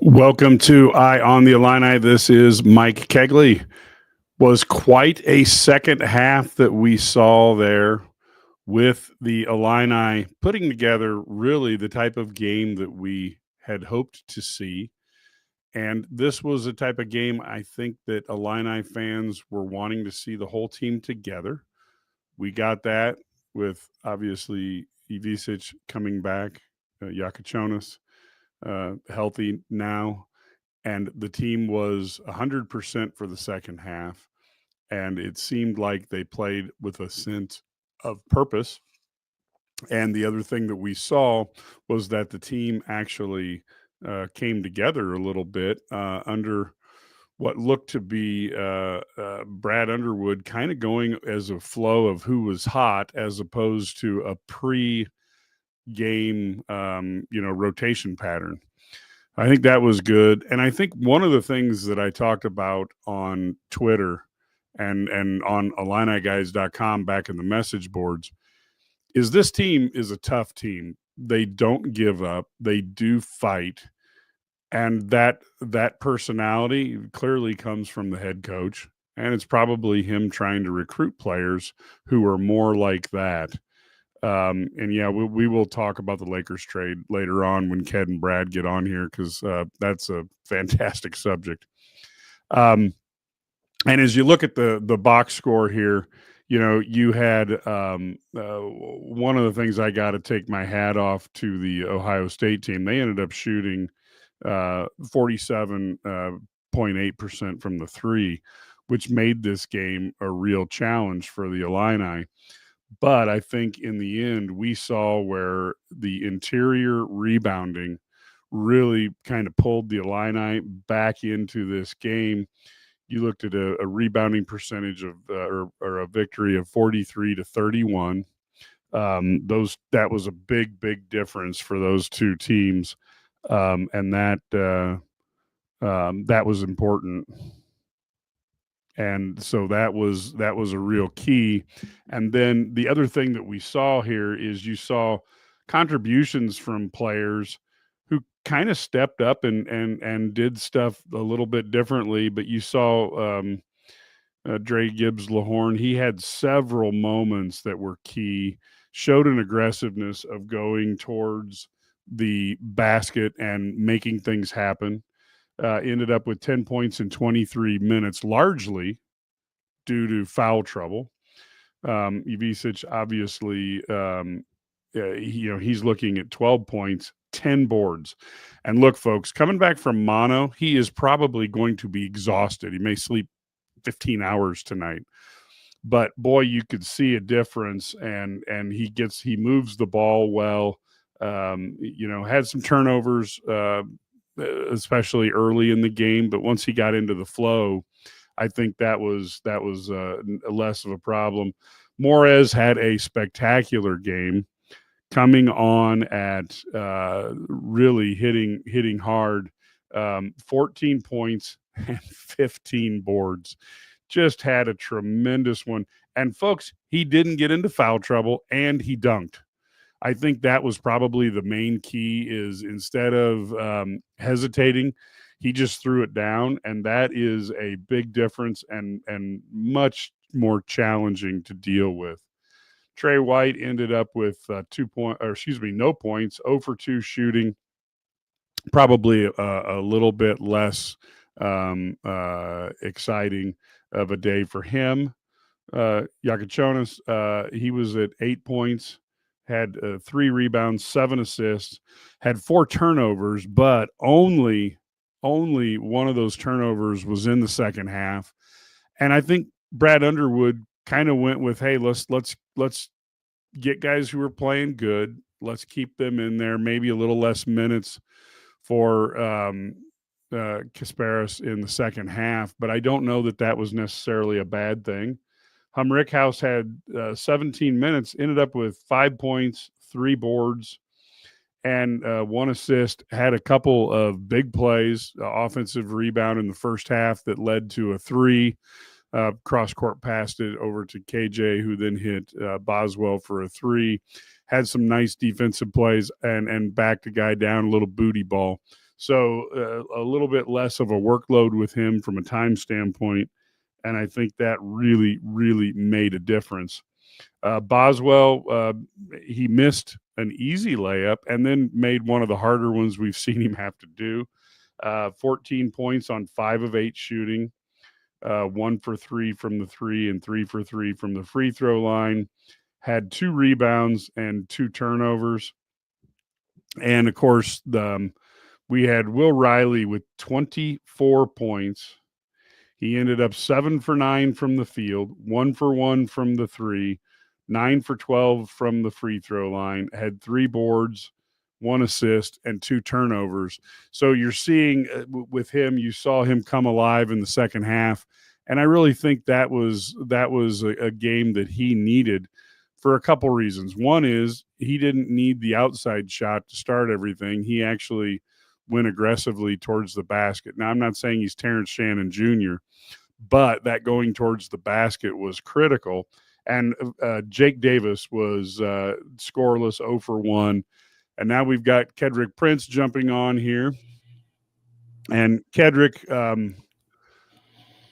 Welcome to Eye on the Illini. This is Mike Kegley. Was quite a second half that we saw there with the Illini putting together really the type of game that we had hoped to see. And this was a type of game I think that Illini fans were wanting to see the whole team together. We got that with obviously Ivisic coming back, Yakachonis healthy now, and the team was 100% for the second half, and it seemed like they played with a sense of purpose. And the other thing that we saw was that the team actually came together a little bit under what looked to be Brad Underwood kind of going as a flow of who was hot as opposed to a pre-game rotation pattern. I think that was good. And I think one of the things that I talked about on Twitter and on IlliniGuys.com back in the message boards is this team is a tough team. They don't give up. They do fight. And that personality clearly comes from the head coach. And it's probably him trying to recruit players who are more like that. And yeah, we will talk about the Lakers trade later on when Ked and Brad get on here because that's a fantastic subject. And as you look at the box score here, you had one of the things I got to take my hat off to the Ohio State team. They ended up shooting 47.8% from the three, which made this game a real challenge for the Illini. But I think in the end, we saw where the interior rebounding really kind of pulled the Illini back into this game. You looked at a rebounding percentage of or a victory of 43-31. That was a big difference for those two teams, and that was important. And so that was a real key. And then the other thing that we saw here is you saw contributions from players who kind of stepped up and did stuff a little bit differently. But you saw Dre Gibbs Lahorn. He had several moments that were key, showed an aggressiveness of going towards the basket and making things happen. Ended up with 10 points in 23 minutes, largely due to foul trouble. Ivisic, obviously, he's looking at 12 points, 10 boards. And look, folks, coming back from mono, he is probably going to be exhausted. He may sleep 15 hours tonight. But, boy, you could see a difference, and he moves the ball well, had some turnovers, especially early in the game, but once he got into the flow, I think that was less of a problem. Morez had a spectacular game, coming on at really hitting hard, 14 points and 15 boards. Just had a tremendous one. And folks, he didn't get into foul trouble, and he dunked. I think that was probably the main key is instead of hesitating, he just threw it down, and that is a big difference and much more challenging to deal with. Trey White ended up with no points, 0 for 2 shooting, probably a little bit less exciting of a day for him. Yakachonis, he was at 8 points. Had 3 rebounds, 7 assists, had 4 turnovers, but only one of those turnovers was in the second half. And I think Brad Underwood kind of went with, hey, let's get guys who are playing good. Let's keep them in there, maybe a little less minutes for Kasparis in the second half. But I don't know that was necessarily a bad thing. Rickhouse had 17 minutes, ended up with 5 points, 3 boards, and 1 assist, had a couple of big plays, offensive rebound in the first half that led to a 3, cross-court passed it over to KJ, who then hit Boswell for a 3, had some nice defensive plays and backed a guy down, a little booty ball. So a little bit less of a workload with him from a time standpoint. And I think that really, really made a difference. Boswell, he missed an easy layup and then made one of the harder ones we've seen him have to do. 14 points on 5 of 8 shooting, 1 for 3 from the 3 and 3 for 3 from the free throw line. Had 2 rebounds and 2 turnovers. And of course, we had Will Riley with 24 points. He ended up 7 for 9 from the field, 1 for 1 from the 3, 9 for 12 from the free throw line, had 3 boards, 1 assist, and 2 turnovers. So you're seeing with him, you saw him come alive in the second half. And I really think that was a game that he needed for a couple reasons. One is he didn't need the outside shot to start everything. He actually went aggressively towards the basket. Now, I'm not saying he's Terrence Shannon Jr., but that going towards the basket was critical. And Jake Davis was scoreless, 0 for 1. And now we've got Kedrick Prince jumping on here. And Kedrick,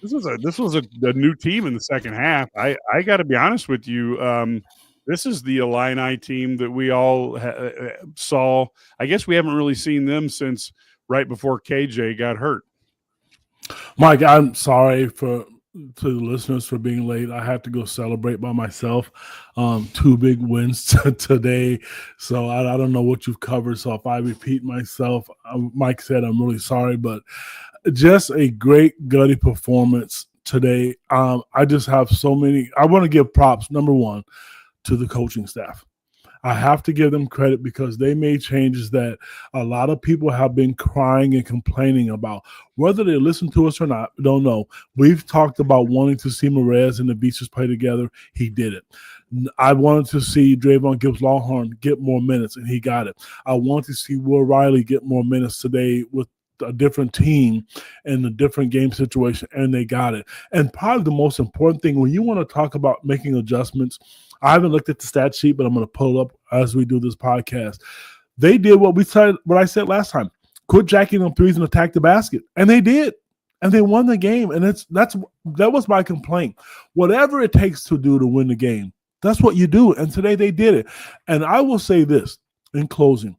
this was a new team in the second half. I got to be honest with you. This is the Illini team that we all saw. I guess we haven't really seen them since right before KJ got hurt. Mike, I'm sorry to the listeners for being late. I have to go celebrate by myself. 2 big wins today. So I don't know what you've covered. So if I repeat myself, Mike said I'm really sorry, but just a great gutty performance today. I just have so many. I want to give props, number one, to the coaching staff. I have to give them credit because they made changes that a lot of people have been crying and complaining about. Whether they listen to us or not, don't know. We've talked about wanting to see Merez and the Beaches play together. He did it. I wanted to see Drayvon Gibbs-Longhorn get more minutes, and he got it. I wanted to see Will Riley get more minutes today with a different team and a different game situation, and they got it. And probably the most important thing, when you want to talk about making adjustments, I haven't looked at the stat sheet, but I'm going to pull it up as we do this podcast. They did what I said last time. Quit jacking them threes and attack the basket. And they did. And they won the game. And that was my complaint. Whatever it takes to do to win the game, that's what you do. And today they did it. And I will say this in closing.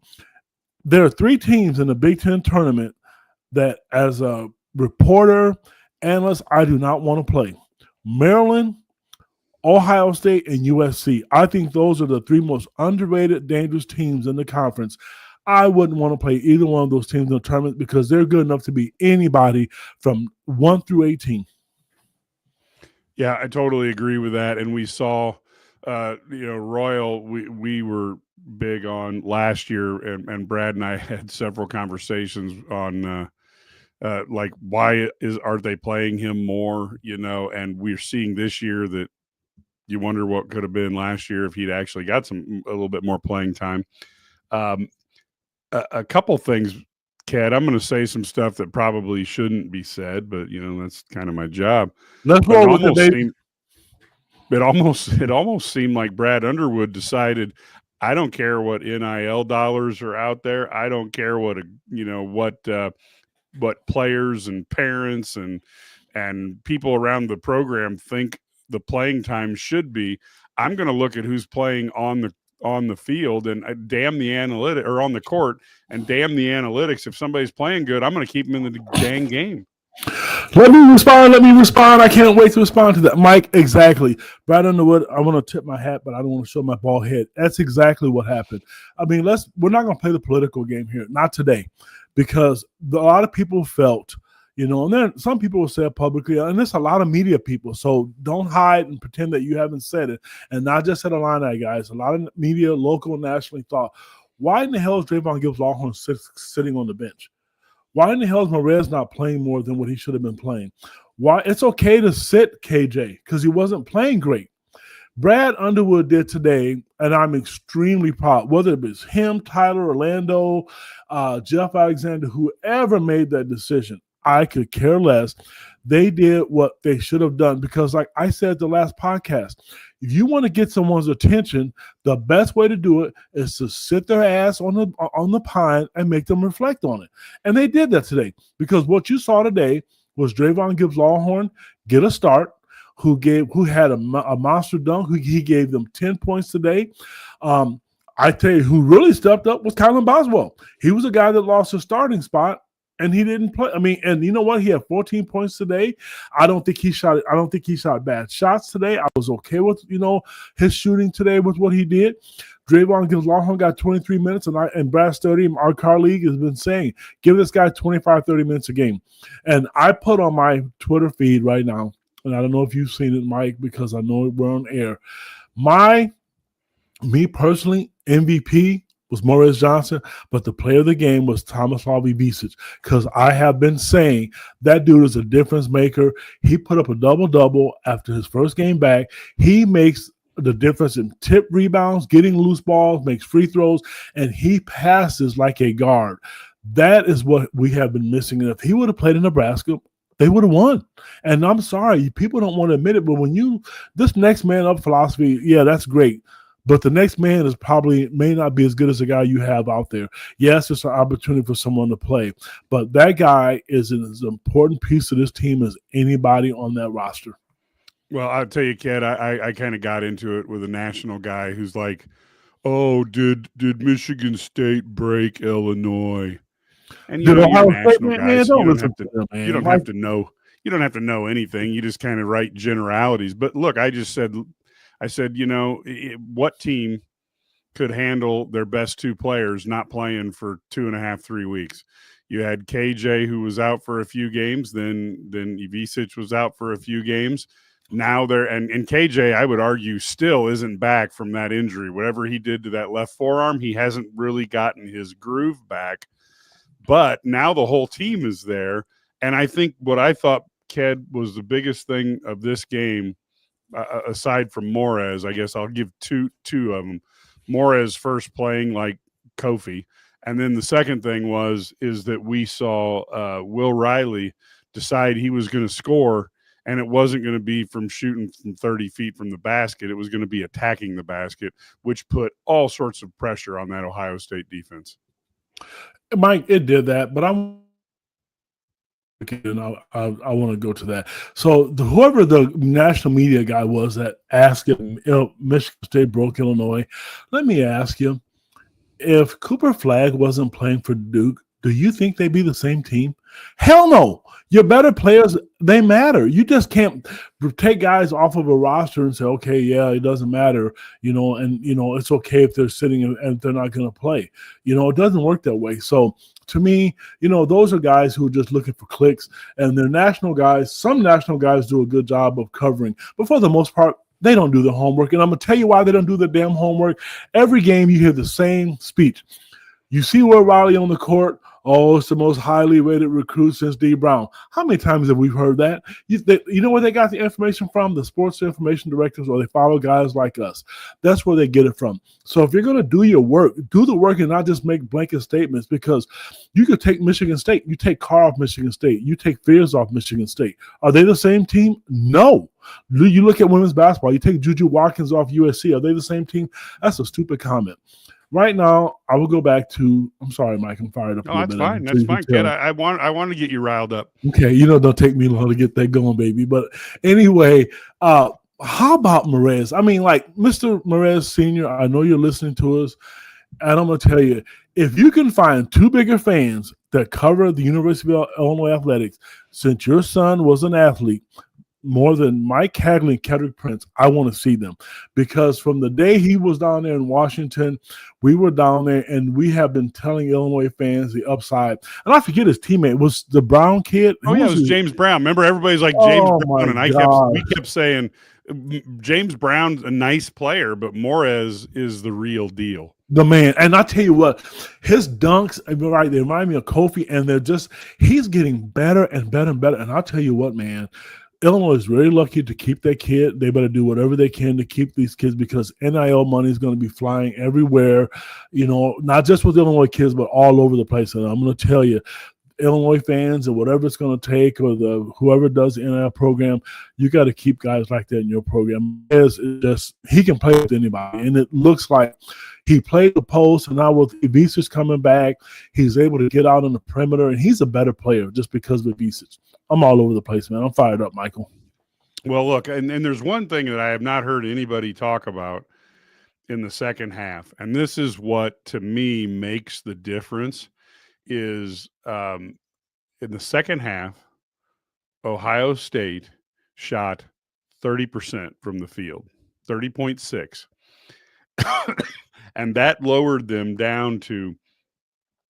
There are 3 teams in the Big Ten tournament that, as a reporter, analyst, I do not want to play. Maryland, Ohio State, and USC. I think those are the 3 most underrated, dangerous teams in the conference. I wouldn't want to play either one of those teams in the tournament because they're good enough to beat anybody from 1 through 18. Yeah, I totally agree with that. And we saw, Royal, we were big on last year, and Brad and I had several conversations on like why aren't they playing him more, and we're seeing this year that you wonder what could have been last year if he'd actually got a little bit more playing time. A couple things, Kat, I'm going to say some stuff that probably shouldn't be said, but that's kind of my job. Let's roll with it, baby. It almost seemed like Brad Underwood decided, I don't care what NIL dollars are out there. I don't care what players and parents and people around the program think the playing time should be. I'm going to look at who's playing on the field and damn the analytic, or on the court, and damn the analytics. If somebody's playing good, I'm going to keep them in the dang game. Let me respond. I can't wait to respond to that. Mike, exactly. Brad Underwood, I want to tip my hat, but I don't want to show my bald head. That's exactly what happened. I mean, we're not going to play the political game here. Not today. Because a lot of people felt, and then some people will say it publicly, and there's a lot of media people, so don't hide and pretend that you haven't said it. And not just at Illini, guys. A lot of media, local and nationally, thought, why in the hell is Drayvon Gibbs-Longhorn sitting on the bench? Why in the hell is Merez not playing more than what he should have been playing? Why? It's okay to sit KJ because he wasn't playing great. Brad Underwood did today, and I'm extremely proud, whether it was him, Tyler, Orlando, Jeff Alexander, whoever made that decision. I could care less. They did what they should have done because, like I said the last podcast, if you want to get someone's attention, the best way to do it is to sit their ass on the pine and make them reflect on it. And they did that today because what you saw today was Drayvon Gibbs-Longhorn get a start, who had a monster dunk. He gave them 10 points today. I tell you, who really stepped up was Kylan Boswell. He was a guy that lost his starting spot, and he didn't play. I mean, and you know what? He had 14 points today. I don't think he shot bad shots today. I was okay with his shooting today with what he did. Drayvon Gibbs-Longhorn got 23 minutes, and Brad Sturdy, our car league, has been saying, give this guy 25, 30 minutes a game. And I put on my Twitter feed right now, and I don't know if you've seen it, Mike, because I know we're on air. Me personally, MVP was Morris Johnson, but the player of the game was Tomislav Ibišić, because I have been saying that dude is a difference maker. He put up a double-double after his first game back. He makes the difference in tip rebounds, getting loose balls, makes free throws, and he passes like a guard. That is what we have been missing. And if he would have played in Nebraska, they would have won. And I'm sorry, people don't want to admit it, but this next man up philosophy, yeah, that's great. But the next man may not be as good as the guy you have out there. Yes, it's an opportunity for someone to play, but that guy is as important piece of this team as anybody on that roster. Well, I'll tell you, Ked, I kind of got into it with a national guy who's like, oh, did Michigan State break Illinois? And you don't have to know. You don't have to know anything. You just kind of write generalities. But look, I said, what team could handle their best two players not playing for 2.5, 3 weeks? You had KJ, who was out for a few games. Then Ibišić was out for a few games. Now and KJ, I would argue, still isn't back from that injury. Whatever he did to that left forearm, he hasn't really gotten his groove back. But now the whole team is there. And I think what I thought, Ked, was the biggest thing of this game, aside from Morez, I guess I'll give two of them. Morez first playing like Kofi. And then the second thing is that we saw Will Riley decide he was going to score, and it wasn't going to be from shooting from 30 feet from the basket. It was going to be attacking the basket, which put all sorts of pressure on that Ohio State defense. Mike, it did that, but I want to go to that. So whoever the national media guy was that asked him, Michigan State broke Illinois, let me ask you, if Cooper Flagg wasn't playing for Duke, do you think they'd be the same team? Hell no. Your better players, they matter. You just can't take guys off of a roster and say, okay, yeah, it doesn't matter, and, it's okay if they're sitting and they're not going to play. It doesn't work that way. So to me, those are guys who are just looking for clicks, and they're national guys. Some national guys do a good job of covering, but for the most part, they don't do the homework. And I'm going to tell you why they don't do the damn homework. Every game you hear the same speech. You see Will Riley on the court. Oh, it's the most highly rated recruit since D. Brown. How many times have we heard that? You know where they got the information from? The sports information directors, or they follow guys like us. That's where they get it from. So if you're going to do your work, do the work and not just make blanket statements, because you could take Michigan State. You take Carr off Michigan State. You take Fears off Michigan State. Are they the same team? No. You look at women's basketball. You take Juju Watkins off USC. Are they the same team? That's a stupid comment. Right now, I will go back to. I'm sorry, Mike. I'm fired up. No, that's fine. That's fine, Kid. I want to get you riled up. Okay, don't take me long to get that going, baby. But anyway, how about Morez? I mean, like Mr. Morez Sr., I know you're listening to us, and I'm gonna tell you, if you can find two bigger fans that cover the University of Illinois athletics, since your son was an athlete, more than Mike Hagley and Kedrick Prince, I want to see them, because from the day he was down there in Washington, we were down there and we have been telling Illinois fans the upside. And I forget his teammate was the Brown kid. Oh yeah, it was James Brown. Remember, everybody's like James Brown, and we kept saying James Brown's a nice player, but Morez is the real deal. The man. And I tell you what, his dunks, right, they remind me of Kofi, and he's getting better and better and better. And I'll tell you what, man, Illinois is very lucky to keep that kid. They better do whatever they can to keep these kids, because NIL money is going to be flying everywhere, not just with Illinois kids, but all over the place. And I'm going to tell you, Illinois fans and whatever it's going to take, or whoever does the NIL program, you got to keep guys like that in your program. He can play with anybody, and it looks like he played the post, and now with Ivisic coming back, he's able to get out on the perimeter, and he's a better player just because of Ivisic. I'm all over the place, man. I'm fired up, Michael. Well, look, and there's one thing that I have not heard anybody talk about in the second half, and this is what to me makes the difference. Is in the second half, Ohio State shot 30% from the field, 30.6. And that lowered them down to,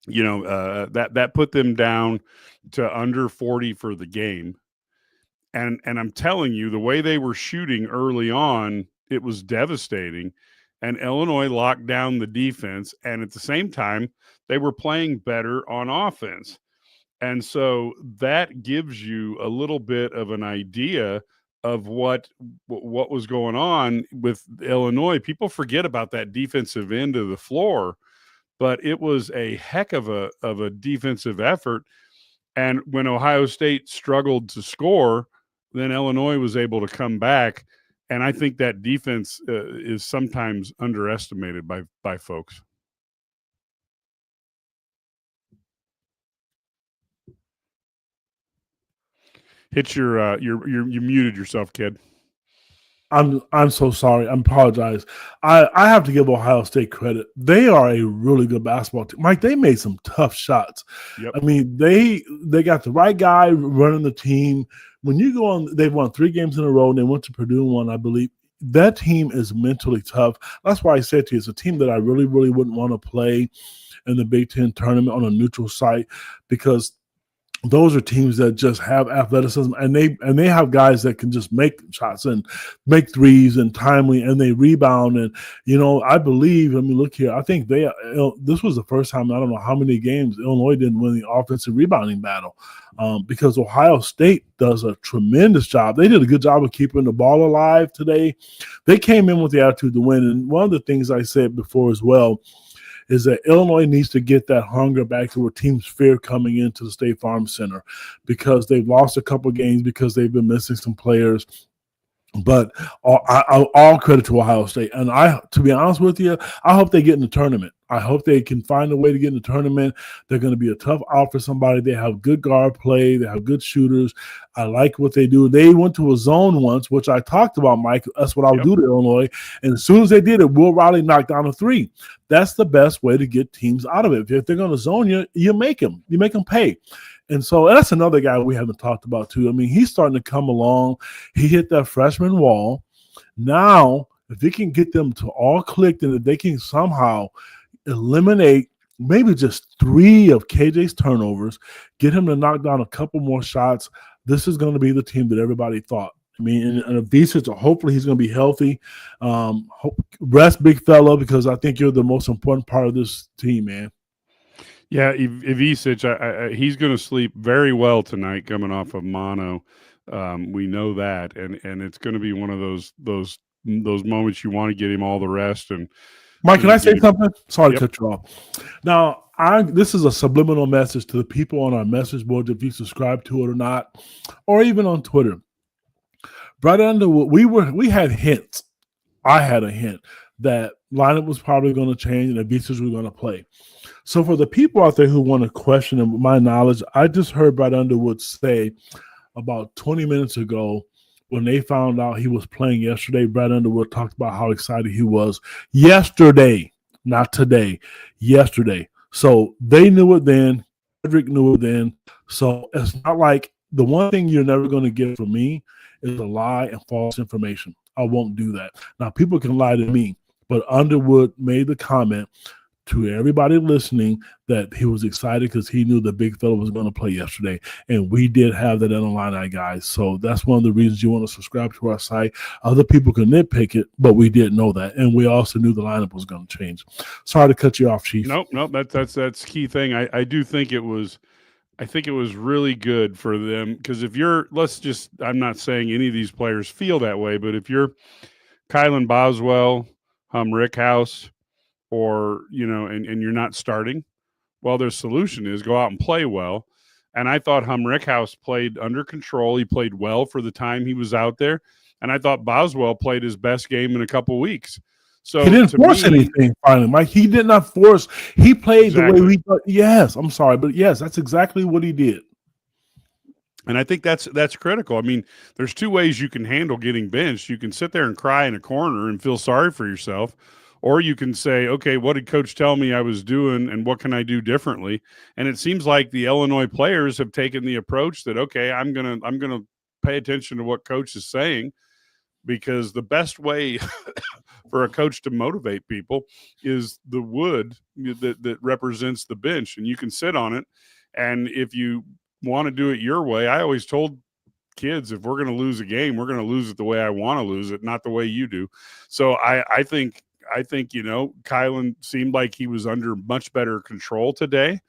that put them down to under 40 for the game. And I'm telling you, the way they were shooting early on, it was devastating. And Illinois locked down the defense. And at the same time, they were playing better on offense. And so that gives you a little bit of an idea of what was going on with Illinois. People forget about that defensive end of the floor, but it was a heck of a defensive effort. And when Ohio State struggled to score, then Illinois was able to come back. And I think that defense is sometimes underestimated by folks. Hit you muted yourself, kid. I'm so sorry. I apologize. I have to give Ohio State credit. They are a really good basketball team. Mike, they made some tough shots. Yep. I mean, they got the right guy running the team. When you go on, they've won 3 games in a row, and they went to Purdue and won, I believe. That team is mentally tough. That's why I said to you, it's a team that I really, really wouldn't want to play in the Big Ten tournament on a neutral site, because those are teams that just have athleticism, and they have guys that can just make shots and make threes and timely, and they rebound. And I believe, let me look here, I think this was the first time, I don't know how many games Illinois didn't win the offensive rebounding battle, because Ohio State does a tremendous job. They did a good job of keeping the ball alive today. They came in with the attitude to win. And one of the things I said before as well is that Illinois needs to get that hunger back to where teams fear coming into the State Farm Center, because they've lost a couple games because they've been missing some players. But all credit to Ohio State. And to be honest with you, I hope they get in the tournament. I hope they can find a way to get in the tournament. They're going to be a tough out for somebody. They have good guard play. They have good shooters. I like what they do. They went to a zone once, which I talked about, Mike. That's what I would do to Illinois. And as soon as they did it, Will Riley knocked down a 3. That's the best way to get teams out of it. If they're going to zone you, you make them. You make them pay. And so that's another guy we haven't talked about too. I mean, he's starting to come along. He hit that freshman wall. Now, if they can get them to all clicked, and if they can somehow eliminate maybe just 3 of KJ's turnovers, get him to knock down a couple more shots, this is going to be the team that everybody thought. I mean, and Ivisic, hopefully he's going to be healthy. Rest, big fella, because I think you're the most important part of this team, man. Yeah, Ivisic, he's going to sleep very well tonight coming off of mono. We know that, and it's going to be one of those moments you want to get him all the rest. And Mike, can I say something? Sorry to cut you off. Now, this is a subliminal message to the people on our message board, if you subscribe to it or not, or even on Twitter. Brett Underwood, we had hints. I had a hint that lineup was probably going to change and the Beasters were going to play. So for the people out there who want to question my knowledge, I just heard Brett Underwood say about 20 minutes ago, when they found out he was playing yesterday, Brett Underwood talked about how excited he was yesterday, not today, yesterday. So they knew it then. Frederick knew it then. So it's not like, the one thing you're never going to get from me is a lie and false information. I won't do that. Now, people can lie to me, but Underwood made the comment to everybody listening that he was excited because he knew the big fella was going to play yesterday. And we did have that in the line, guys. So that's one of the reasons you want to subscribe to our site. Other people can nitpick it, but we did know that. And we also knew the lineup was going to change. Sorry to cut you off, Chief. Nope. That's key thing. I do think it was really good for them, because if you're, I'm not saying any of these players feel that way, but if you're Kylan Boswell, Rickhouse, or, and you're not starting, well, their solution is go out and play well. And I thought Rickhouse played under control. He played well for the time he was out there. And I thought Boswell played his best game in a couple weeks. So he didn't force anything finally, Mike. He did not force. He played the way we thought. Yes, I'm sorry, but yes, that's exactly what he did. And I think that's critical. I mean, there's two ways you can handle getting benched. You can sit there and cry in a corner and feel sorry for yourself, or you can say, okay, what did coach tell me I was doing and what can I do differently? And it seems like the Illinois players have taken the approach that, okay, I'm going to pay attention to what coach is saying, because the best way for a coach to motivate people is the wood that represents the bench, and you can sit on it. And if you want to do it your way, I always told kids, if we're going to lose a game, we're going to lose it the way I want to lose it, not the way you do. So I think, Kylan seemed like he was under much better control today.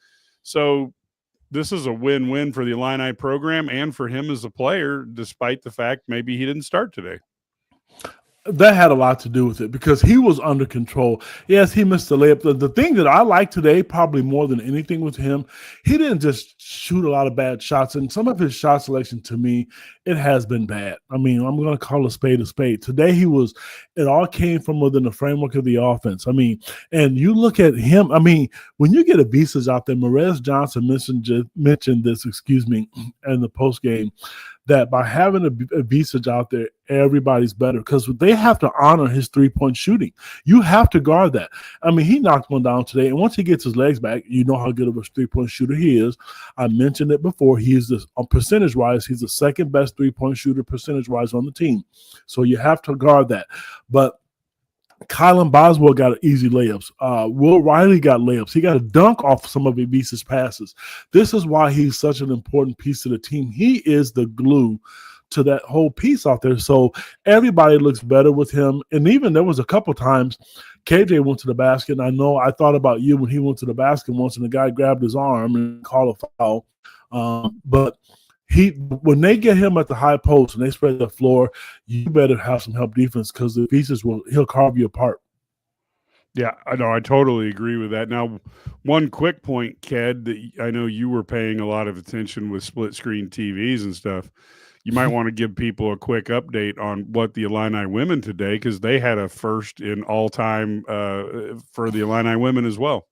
So this is a win-win for the Illini program and for him as a player, despite the fact maybe he didn't start today. That had a lot to do with it because he was under control. Yes, he missed the layup. The thing that I like today, probably more than anything with him, he didn't just shoot a lot of bad shots. And some of his shot selection, to me, it has been bad. I mean, I'm going to call a spade a spade. Today, it all came from within the framework of the offense. I mean, and you look at him, I mean, when you get Avisa's out there, Marez Johnson mentioned this, in the post game, that by having a Visage out there, everybody's better because they have to honor his three-point shooting. You have to guard that. I mean, he knocked one down today, and once he gets his legs back, you know how good of a three-point shooter he is. I mentioned it before. Percentage-wise, he's the second best three-point shooter percentage-wise on the team. So you have to guard that. But Kylan Boswell got easy layups. Will Riley got layups. He got a dunk off some of Ibisa's passes. This is why he's such an important piece of the team. He is the glue to that whole piece out there. So everybody looks better with him. And even there was a couple times KJ went to the basket. And I know I thought about you when he went to the basket once and the guy grabbed his arm and called a foul. But when they get him at the high post and they spread the floor, you better have some help defense because the pieces he'll carve you apart. Yeah, I know. I totally agree with that. Now, one quick point, Ked, that I know you were paying a lot of attention with split screen TVs and stuff. You might want to give people a quick update on what the Illini women today, because they had a first in all time for the Illini women as well.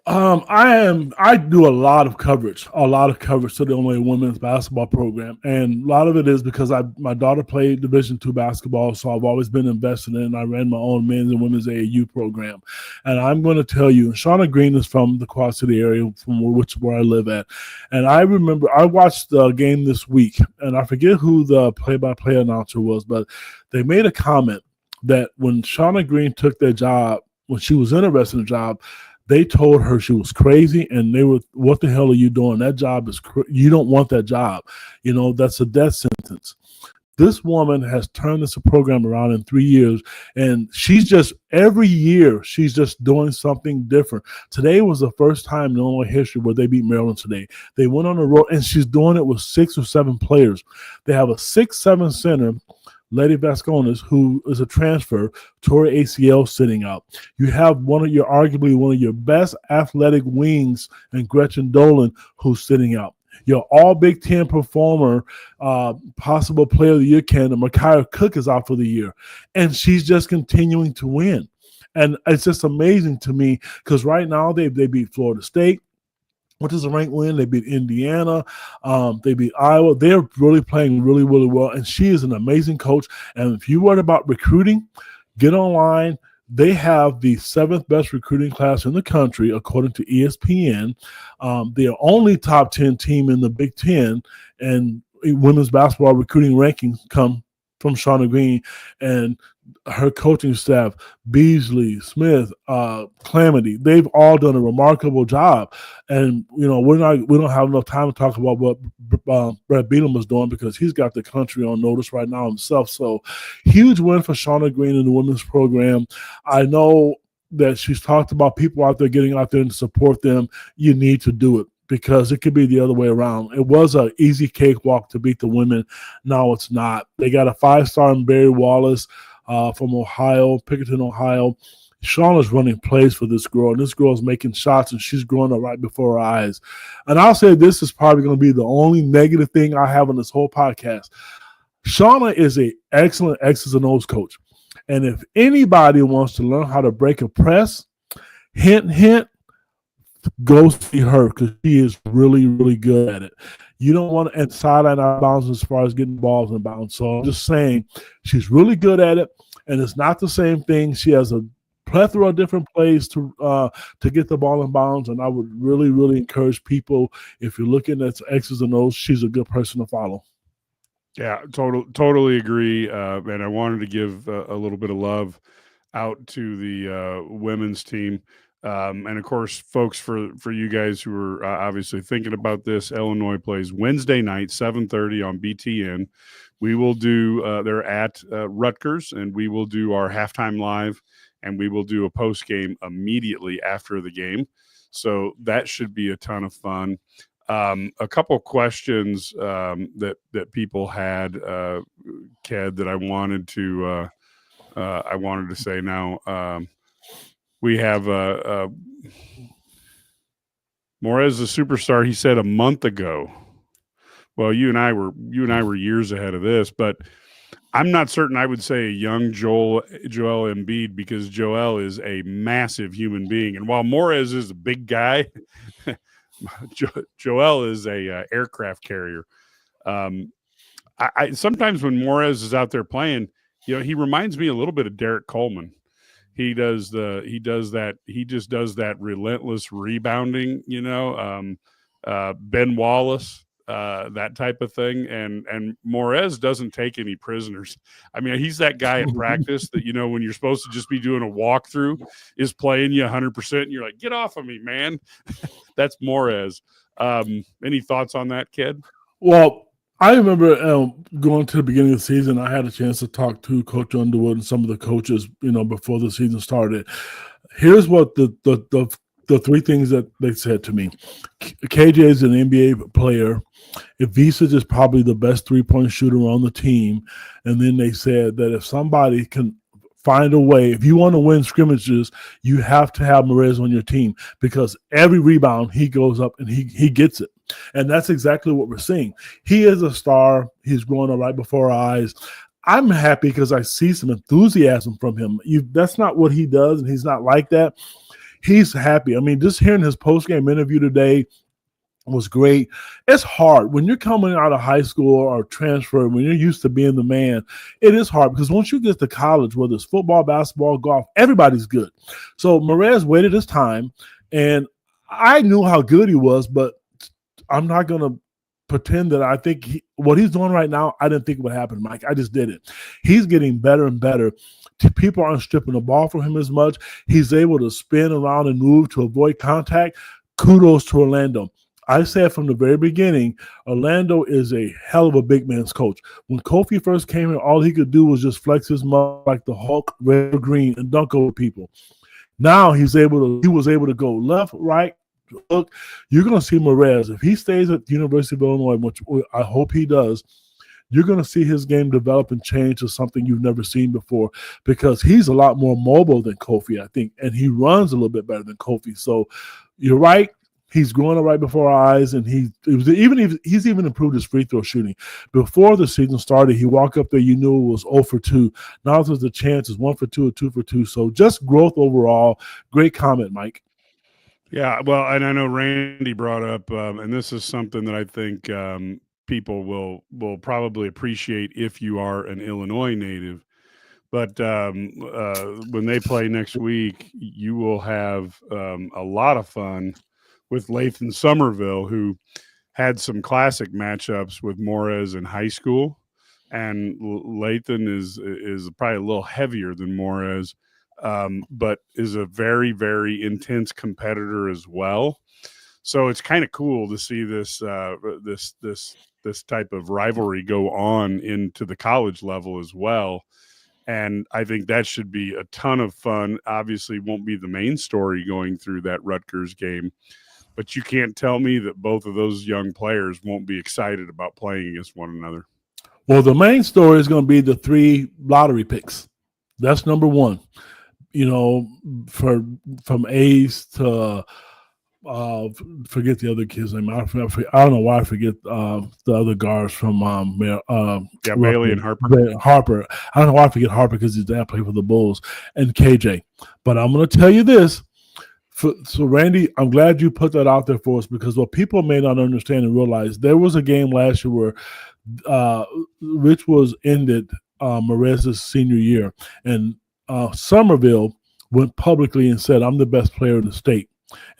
I do a lot of coverage to the Illinois women's basketball program. And a lot of it is because my daughter played Division II basketball, so I've always been invested in it. I ran my own men's and women's AAU program. And I'm going to tell you, Shauna Green is from the Quad City area, from where I live at. And I remember I watched the game this week, and I forget who the play-by-play announcer was, but they made a comment that when Shauna Green took their job, when she was interested in the job, they told her she was crazy, and they were, what the hell are you doing? That job is you don't want that job. You know, that's a death sentence. This woman has turned this program around in 3 years, and every year, she's just doing something different. Today was the first time in Illinois history where they beat Maryland today. They went on the road, and she's doing it with 6 or 7 players. They have a 6'7" center, Lady Vascones, who is a transfer, tore ACL sitting out. You have arguably one of your best athletic wings, and Gretchen Dolan, who's sitting out. Your all Big Ten performer, possible player of the year candidate, Micaiah Cook, is out for the year. And she's just continuing to win. And it's just amazing to me because right now they beat Florida State, which is a ranked win. They beat Indiana. They beat Iowa. They're really playing really, really well. And she is an amazing coach. And if you're worried about recruiting, get online. They have the 7th best recruiting class in the country, according to ESPN. They're only top 10 team in the Big Ten, and women's basketball recruiting rankings come from Shauna Green and her coaching staff, Beasley, Smith, Calamity. They've all done a remarkable job. And, you know, we don't have enough time to talk about what Brett Beadham was doing because he's got the country on notice right now himself. So huge win for Shauna Green in the women's program. I know that she's talked about people out there getting out there and support them. You need to do it, because it could be the other way around. It was an easy cakewalk to beat the women. Now it's not. They got a 5-star in Barry Wallace from Ohio, Pickerton, Ohio. Shauna's running plays for this girl, and this girl's making shots, and she's growing up right before our eyes. And I'll say this is probably going to be the only negative thing I have on this whole podcast. Shauna is an excellent X's and O's coach. And if anybody wants to learn how to break a press, hint, hint, go see her because she is really, really good at it. You don't want to sideline out of bounds as far as getting balls in bounds. So I'm just saying she's really good at it, and it's not the same thing. She has a plethora of different plays to get the ball in bounds, and I would really, really encourage people, if you're looking at X's and O's, she's a good person to follow. Yeah, totally agree. And I wanted to give a little bit of love out to the women's team. And of course, folks, for you guys who are obviously thinking about this, Illinois plays Wednesday night, 7:30 on BTN. We will do, they're at Rutgers, and we will do our halftime live, and we will do a post game immediately after the game. So that should be a ton of fun. A couple questions that people had, Ked, that I wanted to say now. We have Morez, the superstar. He said a month ago. Well, you and I were years ahead of this, but I'm not certain I would say a young Joel Embiid, because Joel is a massive human being, and while Morez is a big guy, Joel is a aircraft carrier. I sometimes when Morez is out there playing, he reminds me a little bit of Derek Coleman. He just does that relentless rebounding, Ben Wallace, that type of thing. And Morez doesn't take any prisoners. I mean, he's that guy at practice that, when you're supposed to just be doing a walkthrough, is playing you 100%. And you're like, get off of me, man. That's Morez. Any thoughts on that, Kid? Well, I remember going to the beginning of the season, I had a chance to talk to Coach Underwood and some of the coaches, before the season started. Here's what the three things that they said to me. KJ is an NBA player. Ivica is probably the best three-point shooter on the team. And then they said that if somebody can find a way, if you want to win scrimmages, you have to have Morez on your team, because every rebound he goes up and he gets it. And that's exactly what we're seeing. He is a star. He's growing up right before our eyes. I'm happy because I see some enthusiasm from him. That's not what he does, and he's not like that. He's happy. I mean, just hearing his post-game interview today was great. It's hard when you're coming out of high school or transfer, when you're used to being the man. It is hard because once you get to college, whether it's football, basketball, golf, everybody's good. So Morez waited his time, and I knew how good he was, but I'm not going to pretend that I think what he's doing right now, I didn't think would happen, Mike. I just did it. He's getting better and better. People aren't stripping the ball from him as much. He's able to spin around and move to avoid contact. Kudos to Orlando. I said from the very beginning, Orlando is a hell of a big man's coach. When Kofi first came in, all he could do was just flex his muscle like the Hulk, red or green, and dunk over people. Now he was able to go left, right, look. You're going to see Morez. If he stays at the University of Illinois, which I hope he does, you're going to see his game develop and change to something you've never seen before, because he's a lot more mobile than Kofi, I think, and he runs a little bit better than Kofi. So you're right. He's growing up right before our eyes, and he's even improved his free throw shooting. Before the season started, he walked up there, you knew it was 0 for 2. Now there's a chance it's 1 for 2 or 2 for 2. So just growth overall. Great comment, Mike. Yeah, well, and I know Randy brought up, and this is something that I think people will probably appreciate if you are an Illinois native. But when they play next week, you will have a lot of fun with Lathan Somerville, who had some classic matchups with Morez in high school. And Lathan is probably a little heavier than Morez, but is a very, very intense competitor as well. So it's kind of cool to see this type of rivalry go on into the college level as well. And I think that should be a ton of fun. Obviously won't be the main story going through that Rutgers game, but you can't tell me that both of those young players won't be excited about playing against one another. Well, the main story is going to be the 3 lottery picks. That's number one. from Ace to forget the other kid's name. I don't know why I forget the other guards from Bailey and Harper. Harper. I don't know why I forget Harper because his dad played for the Bulls, and KJ. But I'm going to tell you this. So, Randy, I'm glad you put that out there for us, because what people may not understand and realize, there was a game last year where Rich was ended Marez's senior year, and Somerville went publicly and said, "I'm the best player in the state."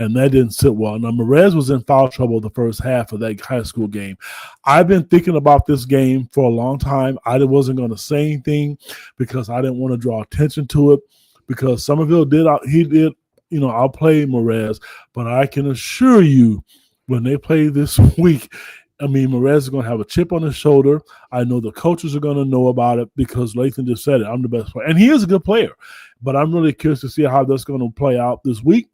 And that didn't sit well. Now, Marez was in foul trouble the first half of that high school game. I've been thinking about this game for a long time. I wasn't going to say anything because I didn't want to draw attention to it, because Somerville did outplay Marez. But I can assure you, when they play this week, Marez is going to have a chip on his shoulder. I know the coaches are going to know about it, because Lathan just said it. I'm the best player. And he is a good player. But I'm really curious to see how that's going to play out this week.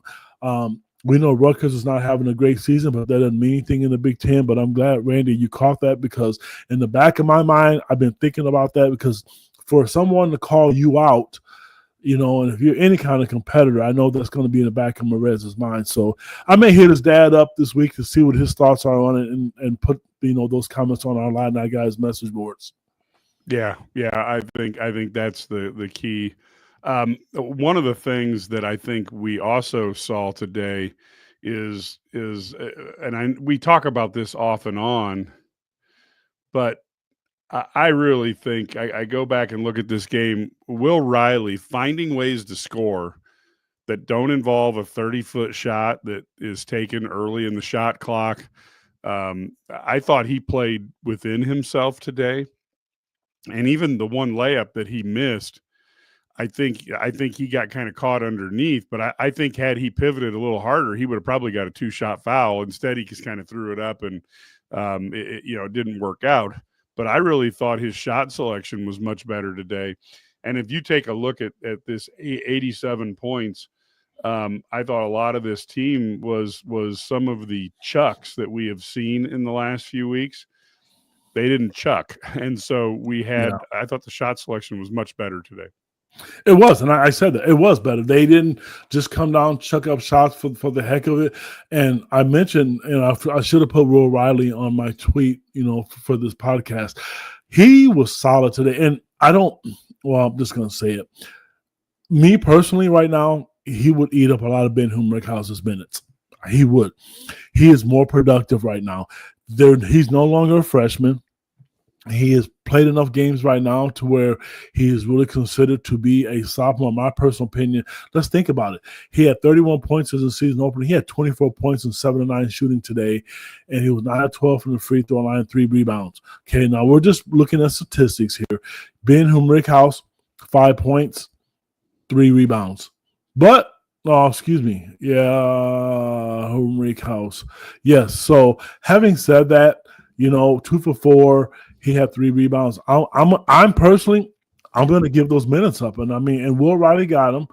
We know Rutgers is not having a great season, but that doesn't mean anything in the Big Ten. But I'm glad, Randy, you caught that, because in the back of my mind, I've been thinking about that, because for someone to call you out, and if you're any kind of competitor, I know that's going to be in the back of Marez's mind. So I may hit his dad up this week to see what his thoughts are on it, and put those comments on our Line Night Guys message boards. Yeah, I think that's the key. One of the things that I think we also saw today is we talk about this off and on, but I really think I go back and look at this game. Will Riley finding ways to score that don't involve a 30-foot shot that is taken early in the shot clock. I thought he played within himself today, and even the one layup that he missed, I think he got kind of caught underneath, but I think had he pivoted a little harder, he would have probably got a 2-shot foul. Instead, he just kind of threw it up, and it didn't work out. But I really thought his shot selection was much better today. And if you take a look at this 87 points, I thought a lot of this team was some of the chucks that we have seen in the last few weeks. They didn't chuck, and so we had. Yeah. I thought the shot selection was much better today. It was, and I said that it was better. They didn't just come down, chuck up shots for the heck of it. And I mentioned, I should have put Will Riley on my tweet, for this podcast. He was solid today, and I'm just going to say it. Me personally, right now, he would eat up a lot of Ben Rickhaus's minutes. He would. He is more productive right now. He's no longer a freshman. He has played enough games right now to where he is really considered to be a sophomore. In my personal opinion, let's think about it. He had 31 points as a season opener. He had 24 points and 7 of 9 shooting today, and he was 9 of 12 from the free throw line, 3 rebounds. Okay, now we're just looking at statistics here. Ben Rickhaus, 5 points, 3 rebounds. But Rickhaus. Yes, so having said that, 2 for 4. He had 3 rebounds. I'm personally, I'm going to give those minutes up. And Will Riley got him.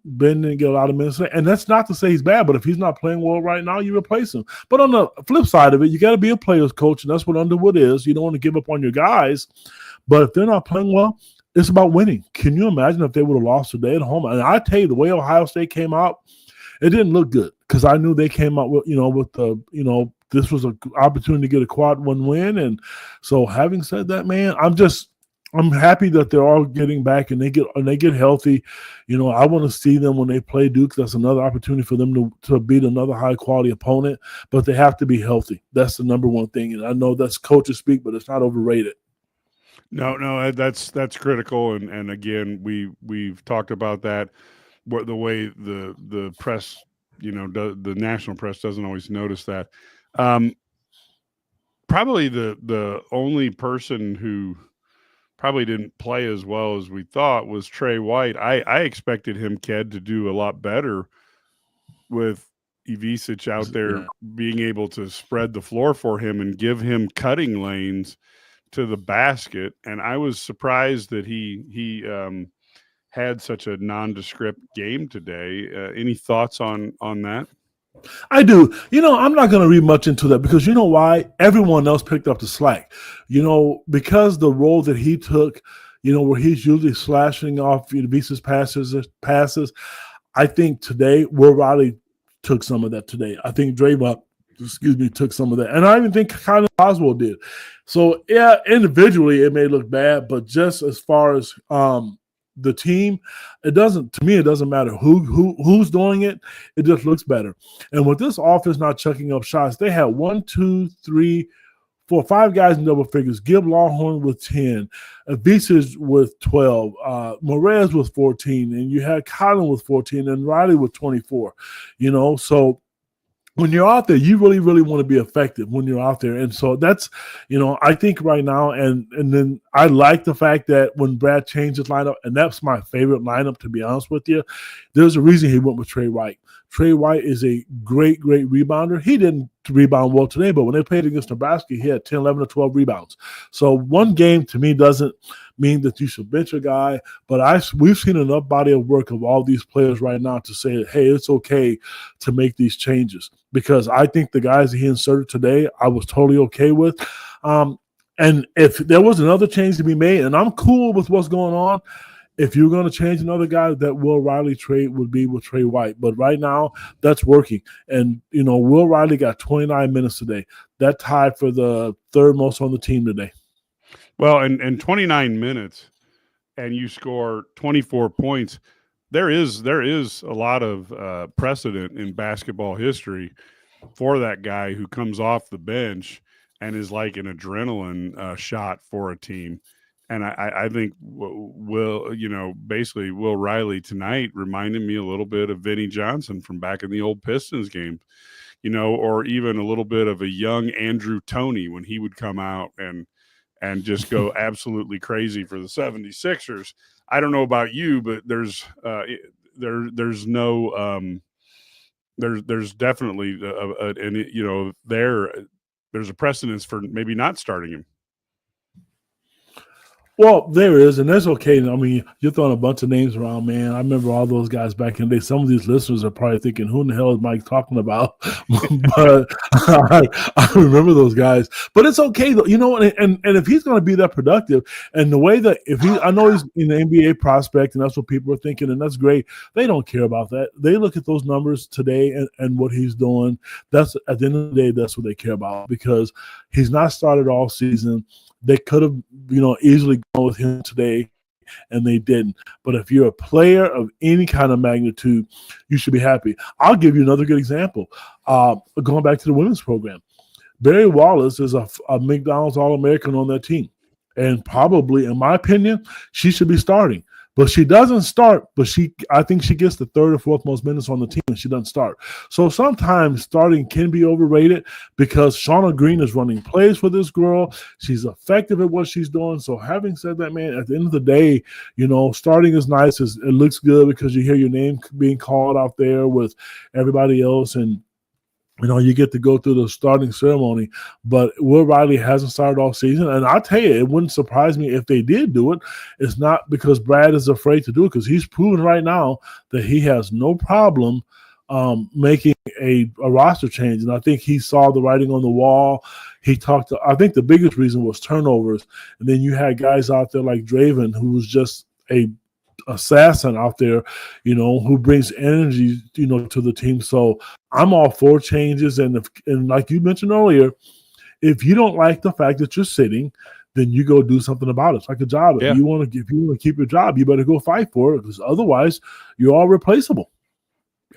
Ben didn't get a lot of minutes. And that's not to say he's bad, but if he's not playing well right now, you replace him. But on the flip side of it, you got to be a player's coach, and that's what Underwood is. You don't want to give up on your guys. But if they're not playing well, it's about winning. Can you imagine if they would have lost today at home? And I tell you, the way Ohio State came out, it didn't look good, because I knew they came out with, this was an opportunity to get a quad 1 win. And so having said that, man, I'm happy that they're all getting back and they get healthy. I want to see them when they play Duke. That's another opportunity for them to beat another high quality opponent, but they have to be healthy. That's the number one thing. And I know that's coaches speak, but it's not overrated. No, that's critical. And again, we've talked about that, the way the press, the national press doesn't always notice that. Probably the only person who probably didn't play as well as we thought was Trey White. I expected him, Ked, to do a lot better with Ivisic out there being able to spread the floor for him and give him cutting lanes to the basket. And I was surprised that he had such a nondescript game today. Any thoughts on that? I do. I'm not going to read much into that, because you know why? Everyone else picked up the slack. Because the role that he took, where he's usually slashing off Visa's passes. I think today Will Riley took some of that today. I think Draymond, took some of that. And I even think kind of Oswald did. So, yeah, individually it may look bad, but just as far as the team, it doesn't matter who's doing it. It just looks better. And with this offense not chucking up shots, they had 1, 2, 3, 4, 5 guys in double figures. Gib Longhorn with 10, Avises with 12, Morez with 14, and you had Colin with 14, and Riley with 24. So when you're out there, you really, really want to be effective when you're out there. And so that's, I think right now, and then I like the fact that when Brad changed his lineup, and that's my favorite lineup, to be honest with you, there's a reason he went with Trey White. Trey White is a great, great rebounder. He didn't rebound well today, but when they played against Nebraska, he had 10, 11, or 12 rebounds. So one game to me doesn't mean that you should bench a guy, but we've seen enough body of work of all these players right now to say, hey, it's okay to make these changes, because I think the guys that he inserted today, I was totally okay with. And if there was another change to be made, and I'm cool with what's going on, if you're going to change another guy, that Will Riley trade would be with Trey White. But right now, that's working. And, Will Riley got 29 minutes today. That tied for the third most on the team today. Well, and 29 minutes, and you score 24 points. There is a lot of precedent in basketball history for that guy who comes off the bench and is like an adrenaline shot for a team. And I think Will Riley tonight reminded me a little bit of Vinnie Johnson from back in the old Pistons game, or even a little bit of a young Andrew Toney when he would come out and just go absolutely crazy for the 76ers. I don't know about you, but there's definitely there's a precedence for maybe not starting him. Well, there is, and that's okay. I mean, you're throwing a bunch of names around, man. I remember all those guys back in the day. Some of these listeners are probably thinking, who in the hell is Mike talking about? But I remember those guys. But it's okay, though. And if he's going to be that productive, and the way that I know he's in the NBA prospect, and that's what people are thinking, and that's great. They don't care about that. They look at those numbers today and what he's doing. That's, at the end of the day, that's what they care about, because he's not started all season. They could have, easily gone with him today, and they didn't. But if you're a player of any kind of magnitude, you should be happy. I'll give you another good example. Going back to the women's program, Barry Wallace is a McDonald's All-American on that team. And probably, in my opinion, she should be starting. But she doesn't start, but I think she gets the third or fourth most minutes on the team, and she doesn't start. So sometimes starting can be overrated, because Shauna Green is running plays for this girl. She's effective at what she's doing. So having said that, man, at the end of the day, starting is nice. It looks good because you hear your name being called out there with everybody else, and you get to go through the starting ceremony. But Will Riley hasn't started all season. And I'll tell you, it wouldn't surprise me if they did do it. It's not because Brad is afraid to do it, because he's proven right now that he has no problem making a roster change. And I think he saw the writing on the wall. I think the biggest reason was turnovers. And then you had guys out there like Draven, who was just a assassin out there, who brings energy, to the team. So I'm all for changes. And like you mentioned earlier, if you don't like the fact that you're sitting, then you go do something about it. It's like a job. Yeah. If you want to keep your job, you better go fight for it, because otherwise you're all replaceable.